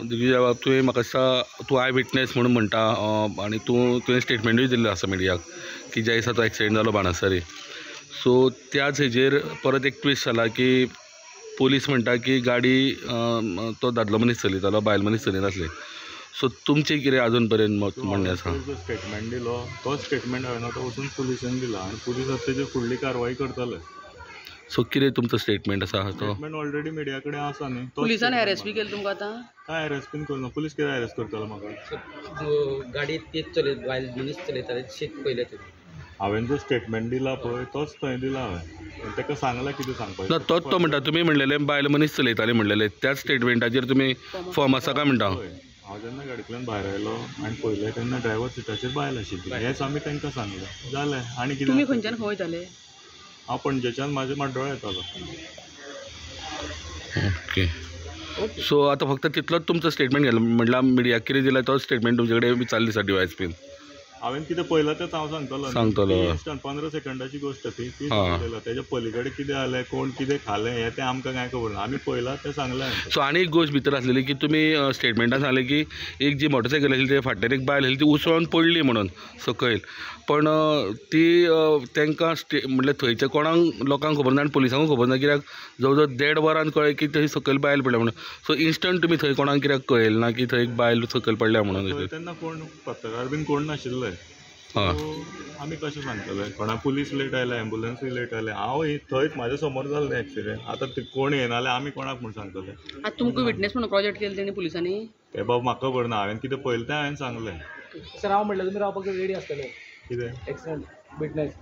दिग्विजय तुवें म्हाका दिसता तूं आय विटनेस म्हणून म्हणटा आनी तुवें स्टेटमेंटूय दिल्लें आसा मिडियाक की ज्या दिसा तो एक्सिडेंट जालो बाणस्तारी. सो त्याच हेजेर परत एक ट्विस्ट जाला की पोलीस म्हणटा की गाडी तो दादलो मनीस चलयतालो, बायल मनीस चलयनासले. सो तुमचें कितें अजून पर्यंत म्हणणें आसा? स्टेटमेंट दिलो तो स्टेटमेंट हांवें तो वचून पुलिसांक दिला आनी पुलीस आतां तेजेर फुडली कारवाई करतले. सो कितें तुमचो स्टेटमेंट आसा तो? स्टेटमेंट ऑलरेडी मिडिया कडेन आसा न्ही. पुलिसान अरेस्ट बी केलें तुमकां आतां? काय अरेस्ट बीन करना. पुलीस कितें अरेस्ट करतलो म्हाका? जो गाडी तेच चलयत बायल मनीस चलयताले शेत पयलें तुमी. हांवें जो स्टेटमेंट दिला पळय तोच थंय दिला हांवें. ताका सांगलां कितें सांगपाचें. ना तोच तो म्हणटा तुमी म्हणलेलें बायल मनीस चलयताले म्हणलेलें त्याच स्टेटमेंटाचेर तुमी फॉर्म आसा काय म्हणटा? हांव जेन्ना गाडयेंतल्यान भायर आयलो आनी पळयलें तेन्ना ड्रायव्हर सिटाचेर बायल आशिल्ली. हेंच आमी तांकां सांगलें. जालें. आनी कितें? तुमी खंयच्यान खंय वयताले? हांव पणजेच्यान म्हाज्या माड्डोळा येतालो. ओके. सो आतां फक्त तितलोच तुमचो स्टेटमेंट गेलो म्हणल्यार मिडियाक कितें दिला तो स्टेटमेंट तुमचे कडेन विचारली दिसा डिवायस बीन? हांवें कितें पळयलां तेंच हांव सांगतलो. इन्स्टंट 15 सेकंदाची गोश्ट ती सांगलेलो. तेच्या पलीकडे कितें जालें, कोण कितें खालें हें तें आमकां कांय खबर ना. आमी पळयलां तें सांगलें हांवें. सो आनी एक गोश्ट भितर आसलेली की तुमी स्टेटमेंटान सांगलें की एक जी मोटरसायकल आशिल्ली ते फाटल्यान एक बायल आशिल्ली ती उसळून पडली म्हणून सकयल. पण ती तांकां म्हणल्यार थंयच्या कोणाक लोकांक खबर ना आनी पुलिसांकूय खबर ना कित्याक जवळ जवळ 1.5 वरान कळ्ळें की थंय सकयल बायल पडल्या म्हणून. सो इन्स्टंट तुमी थंय कोणाक कित्याक कळयलें ना की थंय एक बायल सकयल पडल्या म्हणून? तेन्ना कोण पत्रकार बीन कोण नाशिल्ले. आमी कशें सांगतले? कोणा पुलीस लेट आयले, एम्बुलन्सूय लेट आयले. हांव थंयच म्हाज्या समोर जालें तें एक्सिडेंट. आतां ते कोण येना जाल्यार आमी कोणाक म्हूण सांगतले? आतां तुमकां विटनेस म्हणून प्रोजेक्ट केले तेणी पुलिसांनी? ते बाब म्हाका खबर ना. हांवें कितें पळयलें तें हांवें सांगलें. सर हांव म्हणलें तुमी रावपाक रेडी आसतले कितें एक्सिडेंट विटनेस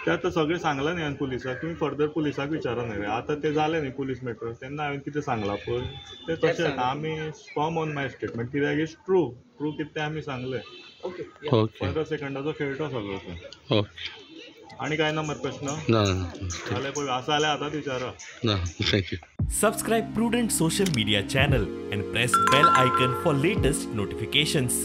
तें आतां सगळें सांगलां न्ही हांवें पुलिसाक. तुमी फर्दर पुलिसाक विचारा न्ही. आतां तें जालें न्ही पुलीस मॅटर. तेन्ना हांवें कितें सांगलां पळय तें तशें आमी फॉर्म ऑन माय स्टेटमेंट कित्याक इज ट्रू कितें तें आमी सांगलें. ओके. 15 सेकंदाचो खेळटो सगळो तो. आनी काय ना मत प्रश्न? ना जाल्यार पळय आसा जाल्यार आतांच विचारा. ना thank you. Subscribe Prudent social media channel and press bell icon for latest notifications.